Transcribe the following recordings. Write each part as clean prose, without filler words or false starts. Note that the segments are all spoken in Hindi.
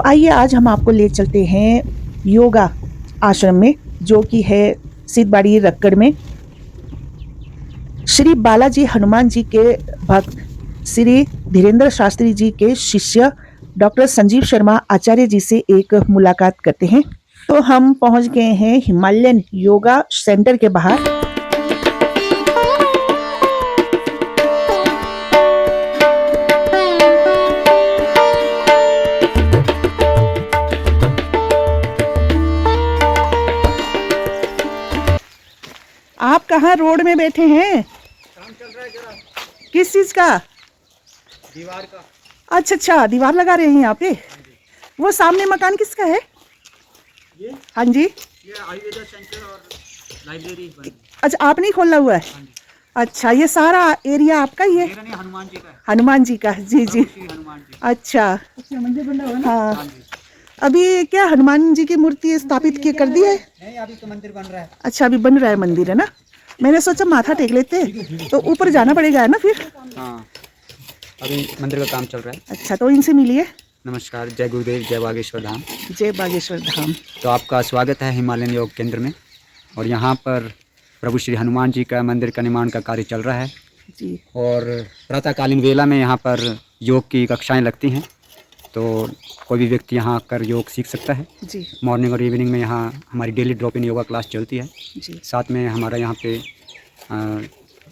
आइए आज हम आपको ले चलते हैं योगा आश्रम में, जो कि है सिद्धबाड़ी रक्कड़ में। श्री बालाजी हनुमान जी के भक्त श्री धीरेन्द्र शास्त्री जी के शिष्य डॉक्टर संजीव शर्मा आचार्य जी से एक मुलाकात करते हैं। तो हम पहुंच गए हैं हिमालयन योगा सेंटर के बाहर। आप कहाँ रोड में बैठे हैं? काम चल रहा है जरा। किस चीज का? दीवार का। अच्छा, दीवार लगा रहे हैं यहाँ पे। वो सामने मकान किसका है? ये हाँ जी, ये आयुर्वेदा सेंटर और लाइब्रेरी बन। अच्छा आपने ही खोला हुआ है? हाँ जी। अच्छा, ये सारा एरिया आपका ही है? मेरा नहीं, हनुमान जी का है। हनुमान जी का, जी जी। श्री हनुमान जी। अच्छा, मंदिर बन रहा है ना? हाँ। हाँ जी। अभी क्या हनुमान जी की मूर्ति स्थापित की कर दी है? नहीं, अभी तो मंदिर बन रहा है। अच्छा, अभी बन रहा है मंदिर, है ना? मैंने सोचा माथा टेक लेते, तो ऊपर जाना पड़ेगा है ना फिर? हाँ, अभी मंदिर का काम चल रहा है। अच्छा, तो इनसे मिलिए। नमस्कार, जय गुरुदेव, जय बागेश्वर धाम। जय बागेश्वर धाम। तो आपका स्वागत है हिमालयन योग केंद्र में। और यहाँ पर प्रभु श्री हनुमान जी का मंदिर का निर्माण का कार्य चल रहा है जी। और प्रातःकालीन वेला में यहाँ पर योग की कक्षाएं लगती हैं, तो कोई भी व्यक्ति यहाँ आकर योग सीख सकता है। जी मॉर्निंग और इवनिंग में यहाँ हमारी daily drop in yoga class चलती है। जी। साथ में हमारा यहाँ पे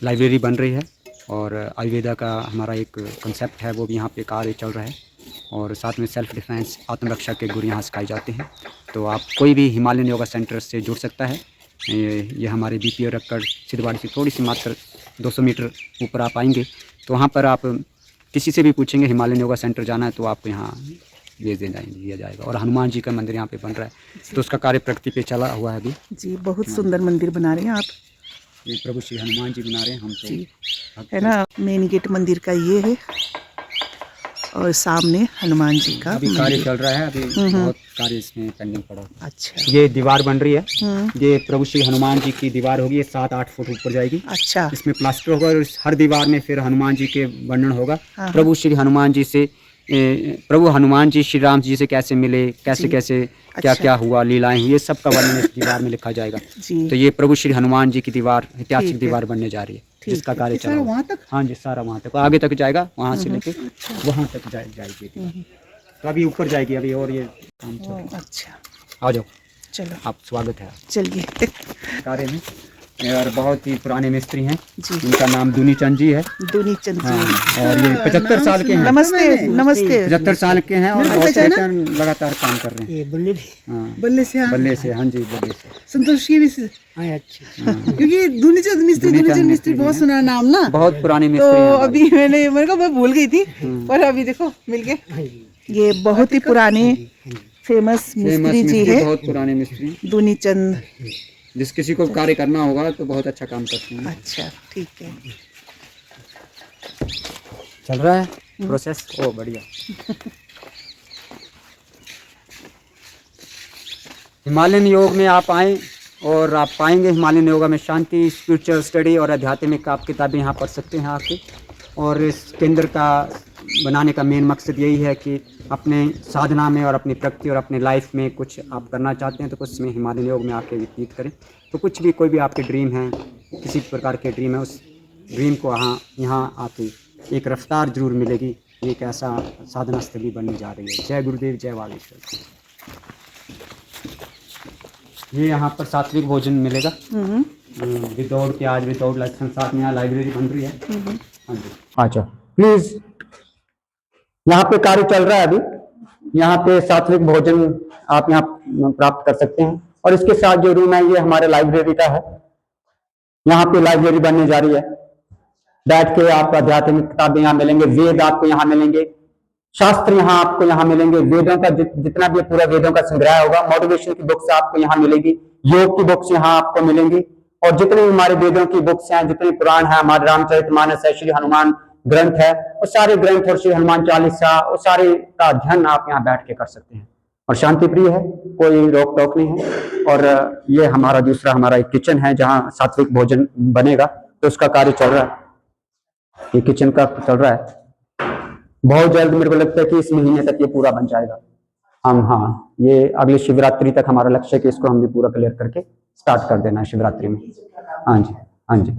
लाइब्रेरी बन रही है और आयुर्वेदा का हमारा एक कंसेप्ट है, वो भी यहाँ पे कार्य चल रहा है। और साथ में सेल्फ डिफेंस, आत्मरक्षा के गुर यहाँ सिखाए जाते हैं। तो आप कोई भी हिमालयन योगा सेंटर से जुड़ सकता है। ये हमारे बीपीओ रक्कड़ सिद्धबाड़ी से थोड़ी सी मात्र 200 मीटर ऊपर आप आएंगे तो वहाँ पर आप किसी से भी पूछेंगे हिमालयन योगा सेंटर जाना है तो आपको यहाँ भेज दिया जाएगा। और हनुमान जी का मंदिर यहाँ पे बन रहा है, तो उसका कार्य प्रगति पे चला हुआ है अभी। जी, बहुत सुंदर मंदिर बना रहे हैं आप। ये प्रभु श्री हनुमान जी बना रहे हैं हम तो, जी, है ना? मेन गेट मंदिर का ये है और सामने हनुमान जी का अभी कार्य मंदिर। चल रहा है। अभी बहुत कार्य इसमें पेंडिंग पड़ा। अच्छा। ये दीवार बन रही है। ये प्रभु श्री हनुमान जी की दीवार होगी, ये 7-8 फुट ऊपर जाएगी। अच्छा। इसमें प्लास्टर होगा और हर दीवार में फिर हनुमान जी के वर्णन होगा। हाँ। प्रभु श्री हनुमान जी से प्रभु हनुमान जी श्री राम जी से कैसे मिले, कैसे कैसे क्या क्या हुआ, लीलाएं हुई, ये सब का वर्णन इस दीवार में लिखा जाएगा। जी। तो ये प्रभु श्री हनुमान जी की दीवार, ऐतिहासिक ठीक है। दीवार बनने जा रही है, जिसका कार्य चल रहा है वहाँ तक? हाँ जी, सारा वहाँ तक, आगे तक जाएगा, वहाँ से लेके वहाँ तक जाएगी। तो अभी ऊपर जाएगी अभी, और ये काम चल रहा है। अच्छा, आ जाओ, चलो आप स्वागत है चलिए। कार्य में। और बहुत ही पुराने मिस्त्री हैं जी। इनका नाम दुनीचंद जी है। दुनीचंद जी। हाँ, और ये 75 साल के हैं। नमस्ते नमस्ते। 75 साल के हैं और बहुत लगातार काम कर रहे हैं। हाँ, बल्ले से हाँ जी, बल्ले से। संतोष की भी से। अच्छा, क्योंकि दुनीचंद मिस्त्री बहुत सुना नाम ना, बहुत पुराने तो मिस्त्री हैं। अभी मेरे को मैं भूल गई थी, पर अभी देखो मिल गए। ये बहुत ही पुराने फेमस मिस्त्री जी है, बहुत पुराने मिस्त्री। दुनीचंद। जिस किसी को कार्य करना होगा तो बहुत अच्छा काम करते हैं। अच्छा, ठीक है। चल रहा है प्रोसेस। ओ बढ़िया। हिमालयन योग में आप आएँ और आप पाएंगे हिमालयन योगा में शांति, स्पिरिचुअल स्टडी और आध्यात्मिक आप किताबें यहाँ पढ़ सकते हैं आके। और इस केंद्र का बनाने का मेन मकसद यही है कि अपने साधना में और अपनी प्रगति और अपने लाइफ में कुछ आप करना चाहते हैं तो कुछ में हिमालयन योग में आके व्यतीत करें। तो कुछ भी, कोई भी आपके ड्रीम है, किसी प्रकार के ड्रीम है, उस ड्रीम को यहाँ आके एक रफ्तार जरूर मिलेगी। एक ऐसा साधना स्थली बनने जा रही है। जय गुरुदेव, जय बागेश्वर। ये यहाँ पर सात्विक भोजन मिलेगा विदाउट प्याज, विदाउट लहसुन। साथ में यहाँ लाइब्रेरी बन रही है। हाँ जी, अच्छा प्लीज। यहाँ पे कार्य चल रहा है अभी। यहाँ पे सात्विक भोजन आप यहाँ प्राप्त कर सकते हैं। और इसके साथ जो रूम है ये हमारे लाइब्रेरी का है। यहाँ पे लाइब्रेरी बनने जा रही है। बैठ के आप आध्यात्मिक किताबें यहाँ मिलेंगे, वेद आपको यहाँ मिलेंगे, शास्त्र यहाँ आपको यहाँ मिलेंगे। वेदों का जितना भी पूरा वेदों का संग्रह होगा, मोटिवेशन की बुक्स आपको यहाँ मिलेगी, योग की बुक्स यहाँ आपको मिलेंगी। और जितने भी हमारे वेदों की बुक्स हैं, जितने पुराण है, हमारे रामचरितमानस है, श्री हनुमान ग्रंथ है, वो सारे ग्रंथ और श्री हनुमान चालीसा, वो सारे का अध्ययन आप यहाँ बैठ के कर सकते हैं। और शांति प्रिय है, कोई रोक टोक नहीं है। और ये हमारा दूसरा हमारा एक किचन है जहाँ सात्विक भोजन बनेगा, तो उसका कार्य चल रहा है। ये किचन का चल रहा है। बहुत जल्द मेरे को लगता है कि इस महीने तक ये पूरा बन जाएगा। हम, हाँ, ये अगली शिवरात्रि तक हमारा लक्ष्य है कि इसको हमने पूरा क्लियर करके स्टार्ट कर देना है शिवरात्रि में। हाँ जी, हाँ जी,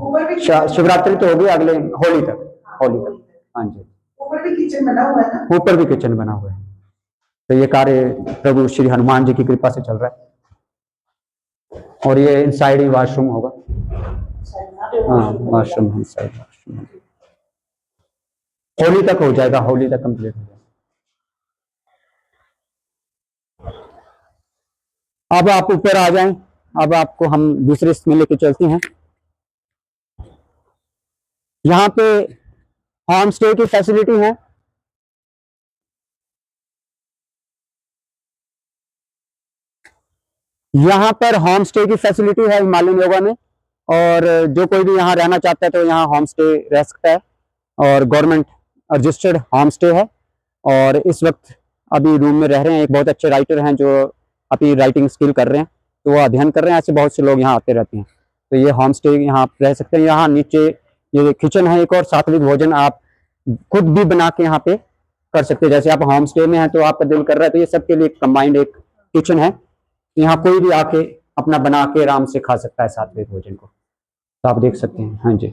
शिवरात्रि तो होगी, अगले होली तक, होली तक। हाँ जी, ऊपर भी किचन बना हुआ है ना? ऊपर भी किचन बना हुआ है। तो ये कार्य प्रभु श्री हनुमान जी की कृपा से चल रहा है। और ये इनसाइड ही वॉशरूम होगा। हाँ, वॉशरूम इनसाइड वॉशरूम। होली तक हो जाएगा, होली तक कंप्लीट हो जाएगा। अब आप ऊपर आ जाएं, अब आपको हम दूसरे इसमें लेके चलते हैं। यहाँ पे होम स्टे की फैसिलिटी है। यहाँ पर होम स्टे की फैसिलिटी है हिमालयन योगा में, और जो कोई भी यहाँ रहना चाहता है तो यहाँ होम स्टे रह सकता है, और गवर्नमेंट रजिस्टर्ड होम स्टे है। और इस वक्त अभी रूम में रह रहे हैं, एक बहुत अच्छे राइटर हैं जो अपनी राइटिंग स्किल कर रहे हैं, तो वो अध्ययन कर रहे हैं। ऐसे बहुत से लोग यहाँ आते रहते हैं, तो ये होम स्टे यहाँ आप रह सकते हैं। यहाँ नीचे ये किचन है एक, और सात्विक भोजन आप खुद भी बना के यहाँ पे कर सकते हैं। जैसे आप होम स्टे में हैं तो आपका दिल कर रहा है, तो ये सबके लिए कंबाइंड एक किचन है। यहाँ कोई भी आके अपना बना के आराम से खा सकता है सात्विक भोजन को, तो आप देख सकते हैं। हाँ जी,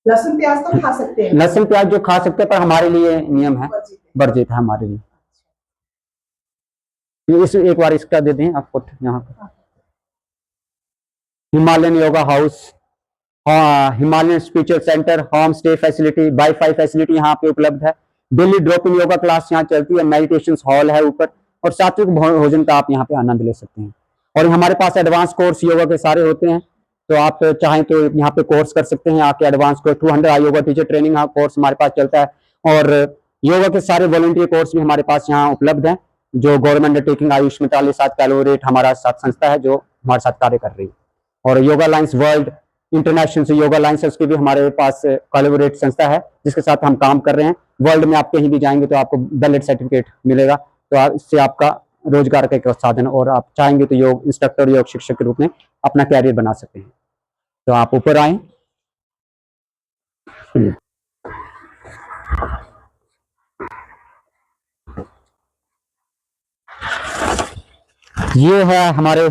लहसुन प्याज तो खा सकते हैं? लहसुन प्याज जो खा सकते हैं, पर हमारे लिए नियम है, वर्जित है हमारे लिए। इस एक बार इसका दे दें आपको। यहाँ पर Himalayan yoga house, Himalayan spiritual centre, home stay facility, wifi facility यहाँ पे उपलब्ध है। Daily drop in yoga class यहाँ चलती है, मेडिटेशन हॉल है ऊपर, और सात्विक भोजन का आप यहाँ पे आनंद ले सकते हैं। और हमारे पास एडवांस कोर्स योगा के सारे होते हैं, तो आप चाहें तो यहाँ पे कोर्स कर सकते हैं आके। Advance course 200 yoga teacher training course हमारे पास चलता है, और योगा के सारे वॉलंटियर कोर्स भी हमारे पास यहाँ उपलब्ध हैं, जो गवर्नमेंट अंडरटेकिंग आयुष मिताली साथ कैलोरेट हमारा साथ संस्था है जो हमारे साथ कार्य कर रही है। और योगा अलायंस वर्ल्ड इंटरनेशनल से योगा अलायंस है, उसकी भी हमारे पास कोलैबोरेट संस्था है जिसके साथ हम काम कर रहे हैं। वर्ल्ड में आप कहीं भी जाएंगे तो आपको वैलिड सर्टिफिकेट मिलेगा, तो इससे आपका रोजगार का एक साधन, और आप चाहेंगे तो योग इंस्ट्रक्टर, योग शिक्षक के रूप में अपना कैरियर बना सकते हैं। तो आप ऊपर आए। ये है हमारे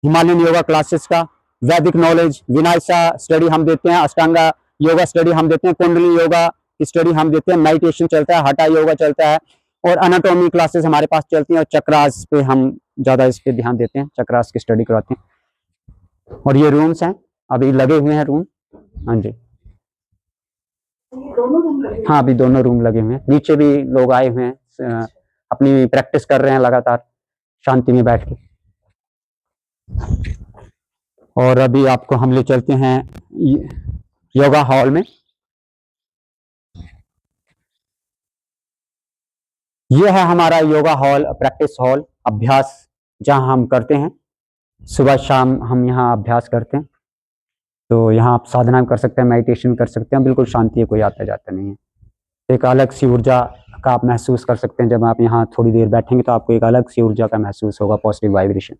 हिमालयन योगा क्लासेस का वैदिक नॉलेज, विनायसा स्टडी हम देते हैं, अष्टांगा योगा स्टडी हम देते हैं, कुंडली योगा स्टडी हम देते हैं, मेडिटेशन चलता है, हठा योगा चलता है, और एनाटॉमी क्लासेस हमारे पास चलती हैं, और चक्रास पे हम ज्यादा इस पे ध्यान देते हैं, चक्रास की स्टडी करवाते हैं। और ये रूम्स हैं, अभी लगे हुए हैं रूम। हाँ जी, हाँ अभी दोनों रूम लगे हुए हैं। नीचे भी लोग आए हुए हैं, अपनी प्रैक्टिस कर रहे हैं लगातार शांति में बैठ के। और अभी आपको हम ले चलते हैं योगा हॉल में। यह है हमारा योगा हॉल, प्रैक्टिस हॉल, अभ्यास जहां हम करते हैं। सुबह शाम हम यहाँ अभ्यास करते हैं, तो यहाँ आप साधना कर सकते हैं, मेडिटेशन कर सकते हैं, बिल्कुल शांति है, कोई आता जाता नहीं है। एक अलग सी ऊर्जा का आप महसूस कर सकते हैं। जब आप यहाँ थोड़ी देर बैठेंगे तो आपको एक अलग सी ऊर्जा का महसूस होगा, पॉजिटिव वाइब्रेशन।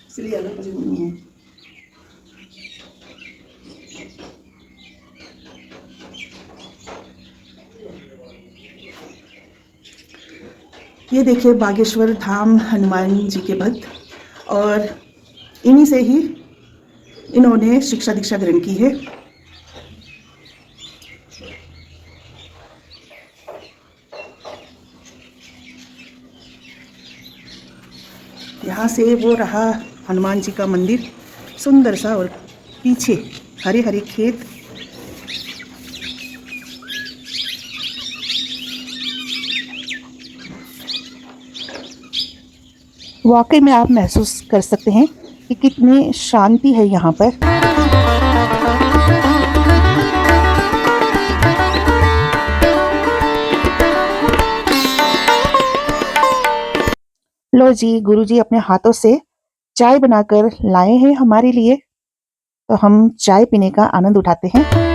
इसलिए अलग कुछ नहीं है। ये देखिए बागेश्वर धाम हनुमान जी के भक्त, और इन्हीं से ही इन्होंने शिक्षा दीक्षा ग्रहण की है। यहाँ से वो रहा हनुमान जी का मंदिर, सुंदर सा, और पीछे हरे हरे खेत। वाकई में आप महसूस कर सकते हैं कि कितनी शांति है यहाँ पर। लो जी, गुरुजी अपने हाथों से चाय बनाकर लाए हैं हमारे लिए, तो हम चाय पीने का आनंद उठाते हैं।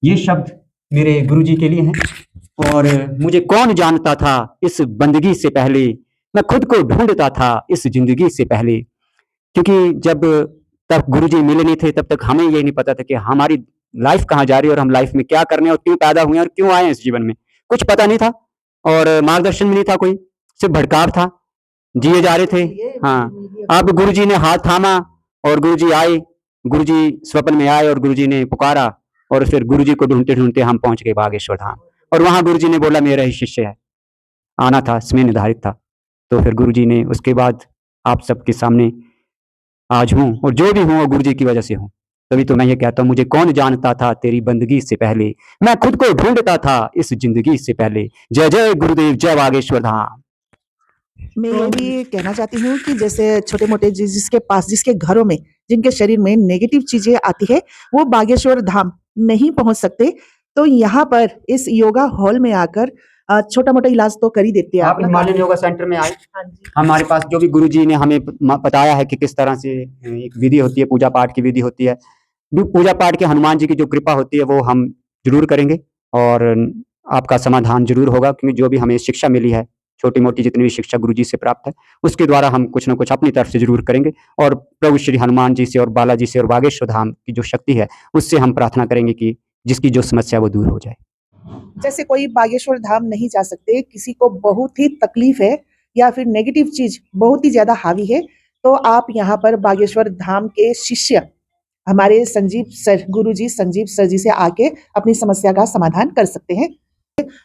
ये शब्द मेरे गुरुजी के लिए हैं। और मुझे कौन जानता था इस बंदगी से पहले, मैं खुद को ढूंढता था इस जिंदगी से पहले। क्योंकि जब तक गुरुजी मिले नहीं थे तब तक हमें ये नहीं पता था कि हमारी लाइफ कहाँ जा रही है और हम लाइफ में क्या करने और क्यों पैदा हुए और क्यों आए इस जीवन में। कुछ पता नहीं था और मार्गदर्शन भी नहीं था, कोई सिर्फ भटकाव था, जिए जा रहे थे। हाँ, अब गुरुजी ने हाथ थामा और गुरुजी आए, गुरुजी स्वप्न में आए और गुरुजी ने पुकारा और फिर गुरुजी को ढूंढते ढूंढते हम पहुंच गए बागेश्वर धाम। और वहां गुरुजी ने बोला मेरा ही शिष्य है, आना था, समय निर्धारित था। तो फिर गुरुजी ने उसके बाद आप सबके सामने आज हूँ और जो भी हूँ वो गुरुजी की वजह से हूँ। तभी तो मैं ये कहता हूँ मुझे कौन जानता था तेरी बंदगी से पहले, मैं खुद को ढूंढता था इस जिंदगी से पहले। जय जय गुरुदेव, जय बागेश्वर धाम। मैं ये भी कहना चाहती हूँ कि जैसे छोटे-मोटे जिसके पास, जिसके घरों में, जिनके शरीर में नेगेटिव चीज़ें आती है, वो बागेश्वर धाम नहीं पहुँच सकते, तो यहाँ पर इस योगा हॉल में आकर छोटा-मोटा इलाज तो कर ही देते हैं आप हिमालयन योगा सेंटर में आए, हाँ जी। हमारे पास जो भी गुरुजी ने हमें बताया है कि किस तरह से एक विधि होती है, पूजा पाठ की विधि होती है। पूजा पाठ के हनुमान जी की जो कृपा होती है वो हम जरूर करेंगे और आपका समाधान जरूर होगा। क्योंकि जो भी हमें शिक्षा मिली है, छोटी मोटी जितनी भी शिक्षा गुरुजी से प्राप्त है, उसके द्वारा हम कुछ ना कुछ अपनी तरफ से जरूर करेंगे। और प्रभु श्री हनुमान जी से और बालाजी से और बागेश्वर धाम की जो शक्ति है उससे हम प्रार्थना करेंगे कि जिसकी जो समस्या वो दूर हो जाए। जैसे कोई बागेश्वर धाम नहीं जा सकते, किसी को बहुत ही तकलीफ है या फिर नेगेटिव चीज बहुत ही ज्यादा हावी है, तो आप यहाँ पर बागेश्वर धाम के शिष्य हमारे संजीव सर, गुरुजी संजीव सर जी से आके अपनी समस्या का समाधान कर सकते हैं।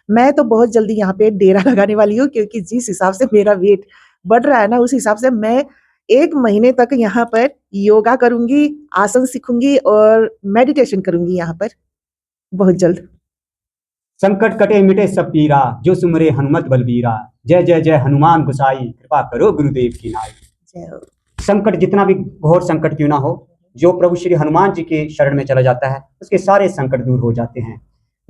मैं तो बहुत जल्दी यहाँ पे डेरा लगाने वाली हूँ, क्योंकि जिस हिसाब से मेरा वेट बढ़ रहा है ना, उस हिसाब से मैं 1 महीने तक यहाँ पर योगा करूँगी, आसन सीखूँगी और मेडिटेशन करूँगी यहाँ पर बहुत जल्द। संकट कटे मिटे सब पीरा, जो सुमरे हनुमत बलबीरा। जय जय जय हनुमान गोसाई, कृपा करो गुरुदेव की नाई। जय हो। संकट जितना भी घोर संकट क्यों ना हो, जो प्रभु श्री हनुमान जी के शरण में चला जाता है उसके सारे संकट दूर हो जाते हैं।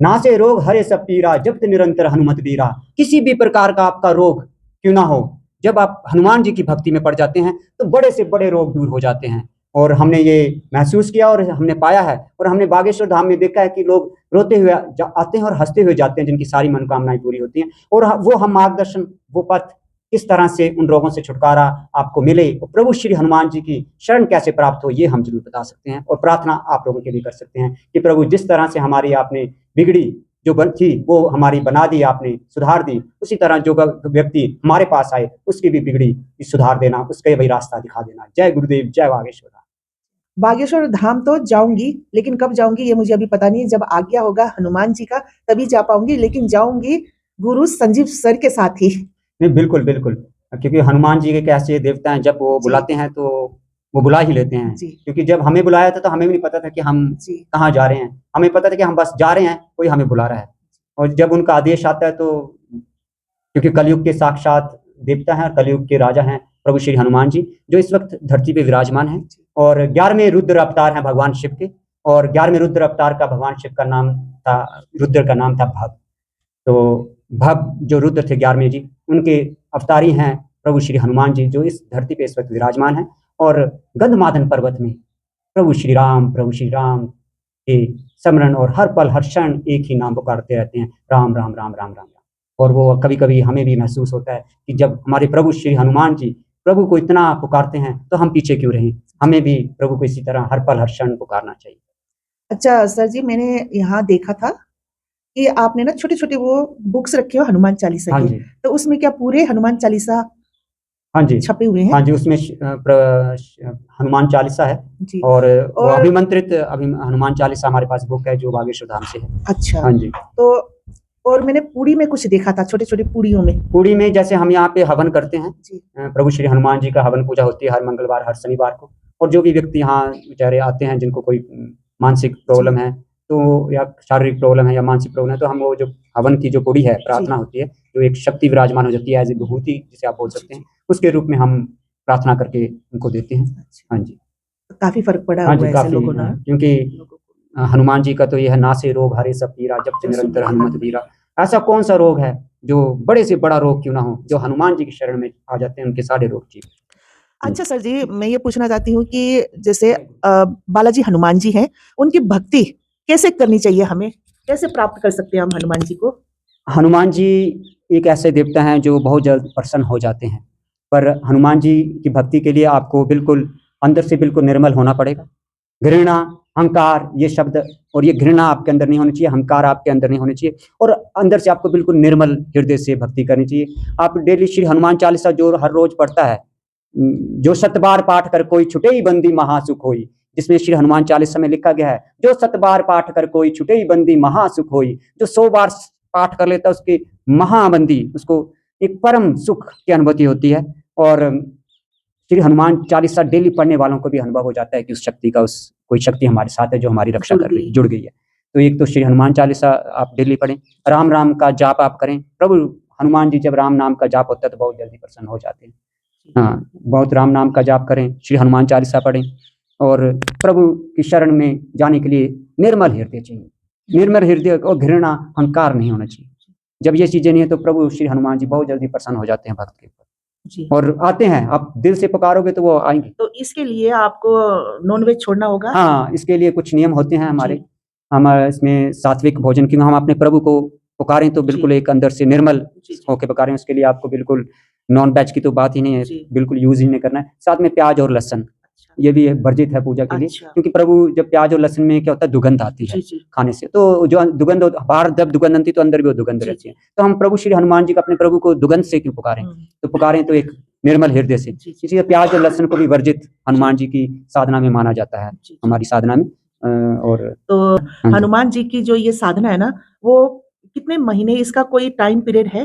नासे रोग हरे सब पीरा, जपत निरंतर हनुमत बीरा। किसी भी प्रकार का आपका रोग क्यों ना हो, जब आप हनुमान जी की भक्ति में पड़ जाते हैं तो बड़े से बड़े रोग दूर हो जाते हैं। और हमने ये महसूस किया और हमने पाया है और हमने बागेश्वर धाम में देखा है कि लोग रोते हुए आते हैं और हंसते हुए जाते हैं जिनकी सारी मनोकामनाएं पूरी होती हैं। और वो हम मार्गदर्शन, वो पथ किस तरह से उन रोगों से छुटकारा आपको मिले और प्रभु श्री हनुमान जी की शरण कैसे प्राप्त हो, ये हम जरूर बता सकते हैं। और प्रार्थना आप लोगों के लिए कर सकते हैं कि प्रभु जिस तरह से हमारी आपने बिगड़ी जो थी वो हमारी बना दी, आपने सुधार दी, उसी तरह जो व्यक्ति हमारे पास आए उसकी भी बिगड़ी सुधार देना, उसका वही रास्ता दिखा देना। जय गुरुदेव, जय बागेश्वर। बागेश्वर धाम तो जाऊंगी, लेकिन कब जाऊंगी ये मुझे अभी पता नहीं। जब आज्ञा होगा हनुमान जी का तभी जा पाऊंगी, लेकिन जाऊंगी गुरु संजीव सर के साथ ही। नहीं, बिल्कुल बिल्कुल, क्योंकि हनुमान जी के कैसे देवता हैं, जब वो बुलाते हैं तो वो बुला ही लेते हैं। क्योंकि जब हमें बुलाया था तो हमें भी नहीं पता था कि हम कहाँ जा रहे हैं, हमें पता था कि हम बस जा रहे हैं, कोई हमें बुला रहा है। और जब उनका आदेश आता है तो, क्योंकि कलयुग के साक्षात देवता हैं और कलयुग के राजा हैं प्रभु श्री हनुमान जी, जो इस वक्त धरती पे विराजमान हैं। और 11वें रुद्र अवतार हैं भगवान शिव के, और 11वें रुद्र अवतार का भगवान शिव का नाम था, रुद्र का नाम था भव। तो भव जो रुद्र थे 11वें जी, उनके अवतारी हैं प्रभु श्री हनुमान जी, जो इस धरती पे इस वक्त विराजमान हैं। और गंधमादन पर्वत में प्रभु श्री राम के स्मरण और हर पल हर क्षण एक ही नाम पुकारते रहते हैं, राम राम राम राम राम। और वो कभी कभी हमें भी महसूस होता है कि जब हमारे प्रभु श्री हनुमान जी प्रभु को इतना पुकारते हैं तो हम पीछे क्यों रहें, हमें भी प्रभु को इसी तरह हर पल हर क्षण पुकारना चाहिए। अच्छा सर जी, मैंने यहाँ देखा था कि आपने ना छोटे छोटे वो बुक्स रखे हो हनुमान चालीसा हाँ के, जी, तो उसमें क्या पूरे हनुमान चालीसा हाँ जी, छपे हुए हैं? हाँ जी, उसमें हनुमान चालीसा है जी। और वो और हनुमान चालीसा हमारे पास बुक है जो बागेश्वर धाम से है। अच्छा, हाँ जी। तो और मैंने पूरी में कुछ देखा था, छोटे-छोटे पूड़ियों में। पुरी में जैसे हम यहाँ पे हवन करते हैं, जी। प्रभु श्री हनुमान जी का हवन पूजा होती है हर मंगलवार, हर शनिवार को। और जो भी व्यक्ति यहाँ बेचारे आते हैं जिनको कोई मानसिक प्रॉब्लम है, तो या शारीरिक प्रॉब्लम है या मानसिक प्रॉब्लम है, तो हम वो जो हवन की जो पुरी है, प्रार्थना होती है, जो एक शक्ति विराजमान हो जाती है एज़ ए विभूति जिसे आप बोल सकते हैं, उसके रूप में हम प्रार्थना करके उनको देते हैं। अच्छा, हाँ जी। काफ़ी फ़र्क पड़ा हाँ हुआ जी, है ऐसे काफ़ी लोगों ना क्योंकि लोगों को। हनुमान जी का तो ये है नासे रोग हरे सब पीरा जपत जो निरंतर सुनिए हनुमत हनुमान। वीरा। ऐसा कौन-सा रोग है जो बड़े से बड़ा रोग क्यों ना हो, जो हनुमान जी की शरण में आ जाते हैं उनके सारे रोग ठीक। अच्छा सर जी, मैं ये पूछना चाहती हूँ कि जैसे बालाजी हनुमान जी हैं, उनकी भक्ति कैसे करनी चाहिए हमें? कैसे प्राप्त कर सकते हैं हम हनुमान जी को? हनुमान जी एक ऐसे देवता हैं जो बहुत जल्द प्रसन्न हो जाते हैं। पर हनुमान जी की भक्ति के लिए आपको बिल्कुल अंदर से बिल्कुल निर्मल होना पड़ेगा। घृणा, अहंकार ये शब्द और ये घृणा आपके अंदर नहीं होनी चाहिए, अहंकार आपके अंदर नहीं होनी चाहिए और अंदर से आपको बिल्कुल निर्मल हृदय से भक्ति करनी चाहिए। आप डेली श्री हनुमान चालीसा जो हर रोज़ पढ़ता है, जो शत बार पाठ कर कोई छुटे ही बंदी महासुख होई, जिसमें श्री हनुमान चालीसा में लिखा गया है, जो शत बार पाठ कर कोई छुटे ही बंदी महासुख होई, जो 100 बार पाठ कर लेता है उसकी महाबंदी, उसको एक परम सुख की अनुभूति होती है और श्री हनुमान चालीसा डेली पढ़ने वालों को भी अनुभव हो जाता है कि उस शक्ति का उस कोई शक्ति हमारे साथ है जो हमारी रक्षा कर रही है, जुड़ गई है। तो एक तो श्री हनुमान चालीसा आप डेली पढ़ें, राम नाम का जाप आप करें। प्रभु हनुमान जी जब राम नाम का जाप होता है तो बहुत जल्दी प्रसन्न हो जाते हैं। हाँ, बहुत राम नाम का जाप करें, श्री हनुमान चालीसा पढ़ें और प्रभु की शरण में जाने के लिए निर्मल हृदय चाहिए। निर्मल हृदय और घृणा, अहंकार नहीं होना चाहिए। जब ये चीज़ें नहीं है तो प्रभु श्री हनुमान जी बहुत जल्दी प्रसन्न हो जाते हैं भक्त के ऊपर जी। और आते हैं। आप दिल से पुकारोगे तो वो आएँगे। तो इसके लिए आपको नॉन-वेज छोड़ना होगा? हाँ, इसके लिए कुछ नियम होते हैं हमारे। जी। हम इसमें सात्विक भोजन क्योंकि हम अपने प्रभु को पुकारें तो बिल्कुल जी। एक अंदर से निर्मल जी, जी। होके पुकारें, उसके लिए आपको बिल्कुल नॉन-वेज की तो बात ही नहीं है, जी। बिल्कुल यूज़ ही नहीं करना है। साथ में प्याज़ और लहसुन, अच्छा। ये भी वर्जित है पूजा के लिए अच्छा। क्योंकि प्रभु जब प्याज़ और लहसुन में क्या होता है दुर्गंध आती है जी, जी। खाने से, तो जो दुर्गंध बाहर जब दुर्गंध आती है तो अंदर भी वो दुर्गंध जी, रहती जी। है। तो हम प्रभु श्री हनुमान जी को अपने प्रभु को दुर्गंध से क्यों पुकारें? हुँ। तो पुकारें तो एक निर्मल हृदय से। जी, जी। इसीलिए प्याज़ और लहसुन को भी वर्जित हनुमान जी की साधना में माना जाता है, जी, जी। हमारी साधना में और तो हाँ जी। हनुमान जी की जो ये साधना है ना, वो कितने महीने इसका कोई टाइम पीरियड है?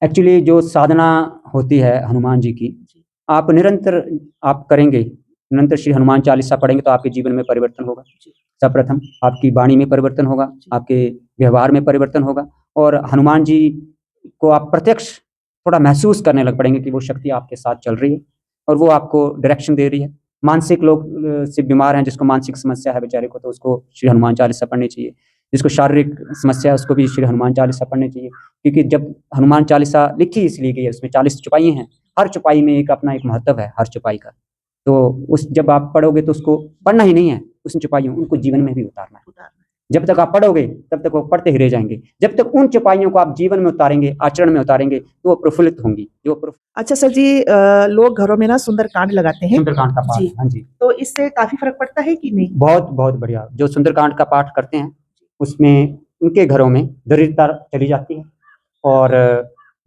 एक्चुअली जो साधना होती है हनुमान जी की, जी। आप निरंतर आप करेंगे, निरंतर श्री हनुमान चालीसा पढ़ेंगे तो आपके जीवन में परिवर्तन होगा। जी। सर्वप्रथम आपकी वाणी में परिवर्तन होगा, जी। आपके व्यवहार में परिवर्तन होगा और हनुमान जी को आप प्रत्यक्ष थोड़ा महसूस करने लग पड़ेंगे कि वो शक्ति आपके साथ चल रही है और वो आपको डायरेक्शन दे रही है। मानसिक लोग से बीमार हैं, जिसको मानसिक समस्या है बेचारे को, तो उसको श्री हनुमान चालीसा पढ़नी चाहिए। जिसको शारीरिक समस्या है, उसको भी श्री हनुमान चालीसा पढ़नी चाहिए। क्योंकि जब हनुमान चालीसा लिखी इसलिए गई है, उसमें 40 चौपाइयाँ हैं। हर चौपाई में एक अपना एक महत्व है हर चौपाई का। तो उस जब आप पढ़ोगे तो उसको पढ़ना ही नहीं है, उस चौपाइयों उनको जीवन में भी उतारना है। उतारना। जब तक आप पढ़ोगे तब तक वो पढ़ते ही रह जाएँगे। जब तक उन चौपाइयों को आप जीवन में उतारेंगे, आचरण में उतारेंगे, तो वो प्रफुल्लित होंगी। जो अच्छा सर जी, लोग घरों में ना सुंदरकांड लगाते हैं। सुंदरकांड का पाठ जी। है। हाँ जी। तो इससे काफ़ी फ़र्क पड़ता है कि नहीं? बहुत, बहुत बढ़िया। जो सुंदरकांड का पाठ करते हैं, उसमें उनके घरों में दरिद्रता चली जाती है और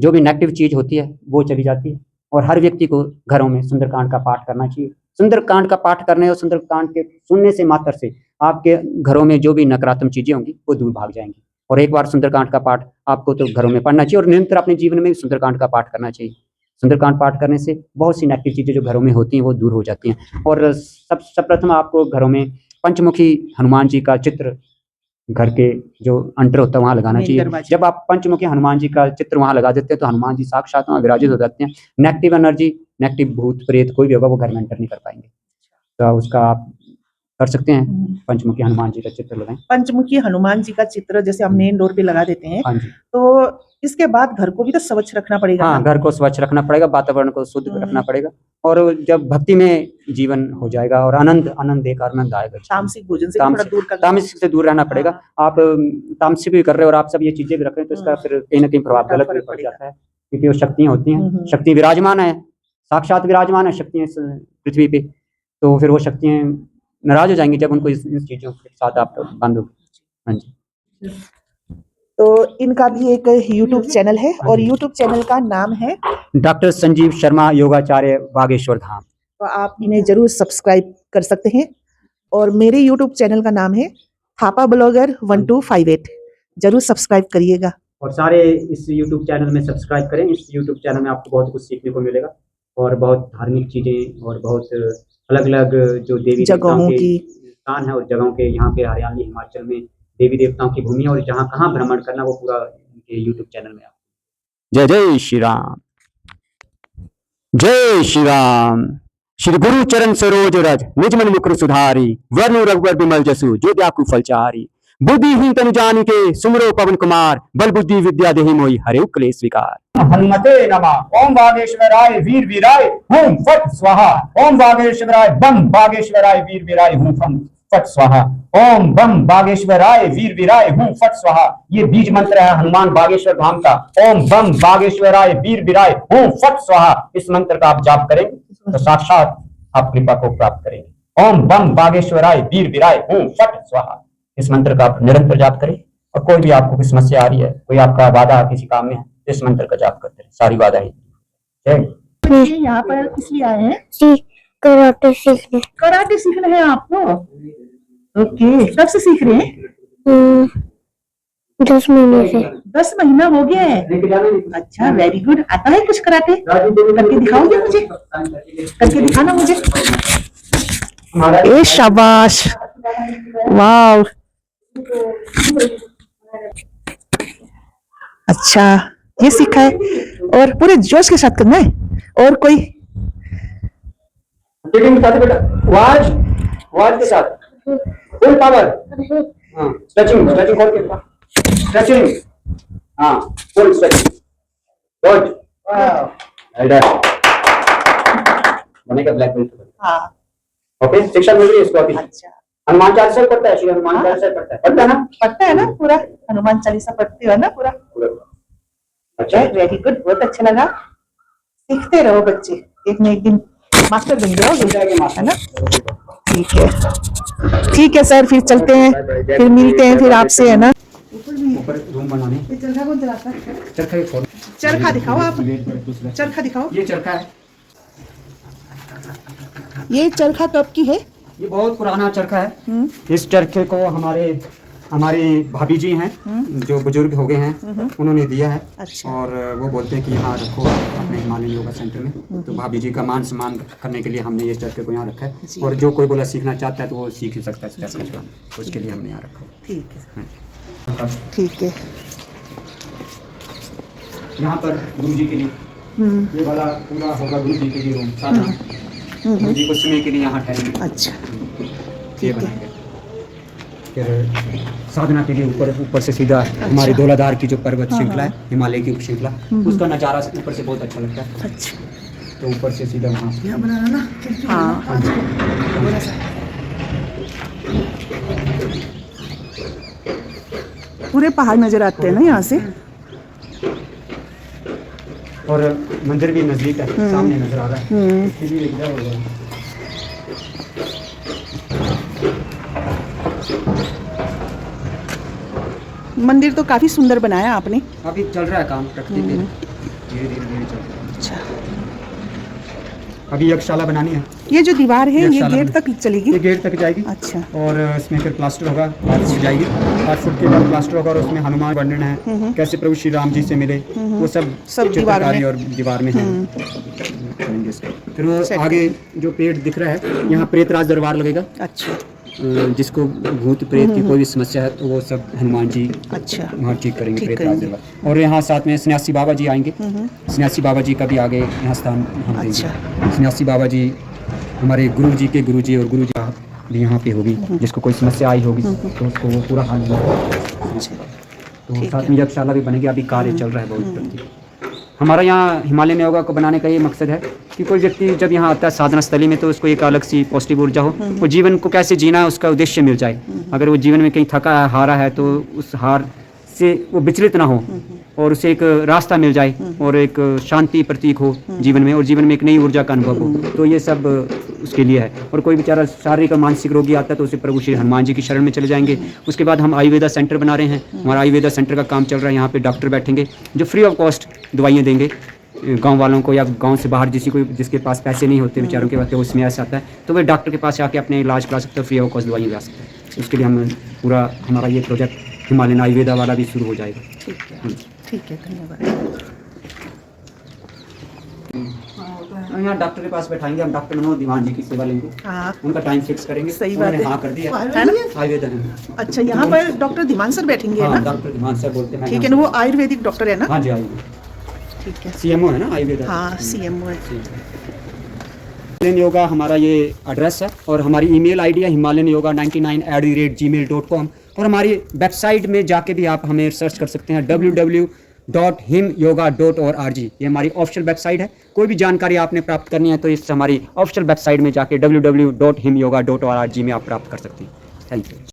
जो भी नेगेटिव चीज़ होती है, वो चली जाती है और हर व्यक्ति को घरों में सुंदरकांड का पाठ करना चाहिए। सुंदरकांड का पाठ करने और सुंदरकांड के सुनने से मात्र से आपके घरों में जो भी नकारात्मक चीज़ें होंगी, वो दूर भाग जाएँगी और एक बार सुंदरकांड का पाठ आपको तो घरों में पढ़ना चाहिए और निरंतर अपने जीवन में भी सुंदरकांड का पाठ करना चाहिए। सुंदरकांड पाठ करने से बहुत सी नेगेटिव चीज़ें जो घरों में होती हैं, वो दूर हो जाती हैं और सर्वप्रथम आपको घरों में पंचमुखी हनुमान जी का चित्र घर के जो अंटर होता है वहाँ लगाना मेन चाहिए। दरवाजे। जब आप पंचमुखी हनुमान जी का चित्र वहाँ लगा देते हैं तो हनुमान जी साक्षात वहाँ विराजित हो जाते हैं। नेगेटिव एनर्जी, नेगेटिव भूत प्रेत कोई भी होगा वो घर में एंटर नहीं कर पाएँगे। तो उसका आप कर सकते हैं, पंचमुखी हनुमान जी का चित्र लगाएँ। पंचमुखी हनुमान जी का चित्र जैसे हम मेन डोर पे लगा देते हैं, हाँ जी। तो इसके बाद घर को भी तो स्वच्छ रखना पड़ेगा हाँ, ना? घर को स्वच्छ रखना पड़ेगा, वातावरण को शुद्ध रखना पड़ेगा और जब भक्ति में जीवन हो जाएगा और आनंद एक आनंद आएगा। तामसिक भोजन से भी थोड़ा दूर करना। तामसिक से दूर रहना पड़ेगा। आप तामसिक भी कर रहे हो और आप सब ये चीज़ें भी रख रहे हैं तो इसका फिर कहीं न कहीं प्रभाव उल्टा गलत भी फर्क पड़ पड़ेगा। जाता है क्योंकि वो शक्तियाँ होती हैं। शक्ति विराजमान है, साक्षात विराजमान है शक्तियाँ इस पृथ्वी पे। तो फिर वो शक्तियाँ नाराज़ हो जाएँगी जब उनको इन चीज़ों के साथ आप बंद हो। हाँ जी। तो इनका भी एक यूट्यूब चैनल है और यूट्यूब चैनल का नाम है डॉक्टर संजीव शर्मा योगाचार्य बागेश्वर धाम। तो आप इन्हें जरूर सब्सक्राइब कर सकते हैं। और मेरे यूट्यूब चैनल का नाम है थापा ब्लॉगर 1258, जरूर सब्सक्राइब करिएगा। और सारे इस YouTube चैनल में सब्सक्राइब करें। इस YouTube चैनल में आपको बहुत कुछ सीखने को मिलेगा और बहुत धार्मिक चीज़ें और बहुत अलग अलग जो देवी देवताओं जगहों के की स्थान है और जगहों के, यहाँ पे हरियाणा हिमाचल में देवी देवताओं की भूमि है और जहाँ कहाँ भ्रमण करना वो पूरा इनके YouTube चैनल में आपको। जय जय श्री राम, जय श्री राम। श्री गुरु चरण सरोज रज निज मन मुकुर सुधारी, वर्ण रघुवर बिमल जसु जो व्याकुल फलचारी। बुद्धिहीन तनु जानिके सुमरो पवन कुमार, बल बुद्धि विद्या देहि मोहि हरेउ क्लेश विकार। हनुमते नमः। ओम बागेश्वराय वीर वीराय हुम फट स्वाहा। ओम बागेश्वराय बम बागेश्वराय वीर वीराय हुम फम फट स्वाहा। ओम बम बागेश्वराय वीर वीराय हुम फट स्वाहा। ये बीज मंत्र है हनुमान बागेश्वर धाम का। ओम बम बागेश्वराय वीर वीराय हुम फट स्वाहा। इस मंत्र का आप जाप करेंगे तो साक्षात आप कृपा को प्राप्त करेंगे। ओम बम बागेश्वराय वीर वीराय हुम फट स्वाहा। इस मंत्र का आप निरंतर जाप करें और कोई भी आपको कोई समस्या आ रही है, कोई आपका बाधा किसी काम में है, इस मंत्र का जाप करते रहे, सारी बाधा ही। यहाँ पर किस लिए आए हैं? कराटे सीखने। कराटे सीखना है आपको? ओके, कब से सीख रहे हैं? 10 महीने से। 10 महीना हो गया है। अच्छा, वेरी गुड। आता है कुछ कराटे? करके दिखाओगे मुझे? करके दिखाना मुझे। ए शाबाश, वाव। अच्छा, ये सीखा है और पूरे जोश के साथ करना है। और कोई वाज वाज के साथ फुल पावर। हाँ, स्ट्रेचिंग स्ट्रेचिंग खोल के स्ट्रेचिंग। हाँ, full stretching. Good, well done. बनेगा ब्लैक बेल्ट। हाँ, ओके, शिक्षा मिल रही है इसको अभी। अच्छा, हनुमान चालीसा पढ़ता है, श्री हनुमान चालीसा पढ़ता है ना? पढ़ता है ना पूरा? हनुमान चालीसा पढ़ते हो ना पूरा? अच्छा, वेरी गुड, बहुत अच्छा लगा। सीखते रहो बच्चे, एक न एक दिन मास्टर बन जाओगे, है ना? ठीक है, ठीक है सर, फिर चलते हैं, फिर मिलते हैं फिर आपसे, है ना? ऊपर रूम बनाने। ये चरखा कौन चलाता है? चरखा एक खोल। चरखा दिखाओ आप, चरखा दिखाओ। ये चरखा है। ये चरखा कब की है? ये बहुत पुराना चरखा है। इस चरखे को हमारे भाभी जी हैं जो बुजुर्ग हो गए हैं, उन्होंने दिया है। अच्छा। और वो बोलते हैं कि यहाँ रखो अपने हिमालय योगा सेंटर में। तो भाभी जी का मान सम्मान करने के लिए हमने ये चरखे को यहाँ रखा है। और जो कोई बोला सीखना चाहता है तो वो सीख ही सकता है इस चरखे को, उसके लिए हमने यहाँ रखा। ठीक है, ठीक है। यहाँ पर गुरु जी के लिए ये वाला पूरा होगा गुरु जी के लिए रूम साधा। गुरु जी को समय के लिए यहाँ ठहरेंगे। अच्छा, ये बनाएंगे। फिर साधना के लिए ऊपर से सीधा हमारी धौलाधार की जो पर्वत श्रृंखला है, हिमालय की उप श्रृंखला, उसका नज़ारा ऊपर से बहुत अच्छा लगता है। अच्छा, तो ऊपर से सीधा वहाँ बनाना ना। हाँ, पूरे पहाड़ नजर आते हैं ना यहाँ से। और मंदिर भी नजदीक है, सामने नजर आ रहा है। इसके लिए एक जगह होगा। मंदिर तो काफी सुंदर बनाया आपने। अभी चल रहा है काम, प्रकृति पे धीरे धीरे चल रहा है। अच्छा, अभी यज्ञशाला बनानी है। ये जो दीवार है ये यज्ञशाला गेट तक चलेगी? ये गेट तक जाएगी। अच्छा। और इसमें फिर प्लास्टर होगा, 8 फुट जाएगी। 8 फुट के बाद प्लास्टर होगा और उसमें हनुमान वर्णन है, कैसे प्रभु श्री राम जी से मिले, वो सब चित्रकारी और दीवार में है। फिर वो आगे जो पेड़ दिख रहा है, यहाँ प्रेतराज दरबार लगेगा। अच्छा, जिसको भूत प्रेत की कोई भी समस्या है तो वो सब हनुमान जी अच्छा वहाँ ठीक करेंगे, ठीक प्रेतराज दरबार। और यहाँ साथ में सन्यासी बाबा जी आएंगे। सन्यासी बाबा जी का भी आगे यहाँ स्थान हम देंगे। सन्यासी बाबा जी हमारे गुरु जी के गुरु जी और गुरु जी भी यहाँ पे होगी। जिसको कोई समस्या आई होगी तो उसको वो पूरा हल होगा। तो साथ में यज्ञशाला भी बनेगी। अभी कार्य चल रहा है बहुत। हमारा यहाँ हिमालयन योगा को बनाने का ये मकसद है कि कोई व्यक्ति जब यहाँ आता है साधना स्थली में तो उसको एक अलग सी पॉजिटिव ऊर्जा हो, वो जीवन को कैसे जीना है उसका उद्देश्य मिल जाए। अगर वो जीवन में कहीं थका है, हारा है, तो उस हार से वो विचलित ना हो और उसे एक रास्ता मिल जाए और एक शांति प्रतीक हो जीवन में, और जीवन में एक नई ऊर्जा का अनुभव हो। तो ये सब उसके लिए है। और कोई बेचारा शारीरिक और मानसिक रोगी आता है तो उसे प्रभु श्री हनुमान जी की शरण में चले जाएंगे। उसके बाद हम आयुर्वेदा सेंटर बना रहे हैं, हमारा आयुर्वेदा सेंटर का काम चल रहा है। यहाँ पे डॉक्टर बैठेंगे जो फ्री ऑफ कॉस्ट दवाइयाँ देंगे गांव वालों को, या गांव से बाहर जिसके पास पैसे नहीं होते बेचारों के पास, उसमें ऐसा आता है तो वह डॉक्टर के पास आके अपने इलाज करा सकते हैं, फ्री ऑफ कॉस्ट दवाइयाँ ला सकते हैं। उसके लिए हम पूरा हमारा ये प्रोजेक्ट हिमालयन आयुर्वेदा वाला भी शुरू हो जाएगा। ठीक है, धन्यवाद। यहाँ डॉक्टर के पास बैठाएंगे हम, डॉक्टर मनोज दीवान जी की सेवा लेंगे, हाँ, उनका टाइम फिक्स करेंगे। सही बात है। हाँ कर दिया है ना? आयुर्वेदा है। अच्छा, यहाँ पर डॉक्टर धीमान सर बैठेंगे हाँ, ना? डॉक्टर दीवान सर बोलते हैं। ठीक है ना, वो आयुर्वेदिक डॉक्टर है ना? हाँ जी, आयुर्वेद ठीक है। CMO है ना आयुर्वेदा। हाँ, CMO है। हिमालयन योगा हमारा ये एड्रेस है और हमारी ईमेल आईडी है himalayanyoga99@gmail.com। और हमारी वेबसाइट में जाके भी आप हमें सर्च कर सकते हैं www.himyoga.org। ये हमारी ऑफिशियल वेबसाइट है। कोई भी जानकारी आपने प्राप्त करनी है तो इस हमारी ऑफिशियल वेबसाइट में जाके www.himyoga.org में आप प्राप्त कर सकते हैं। Thank you.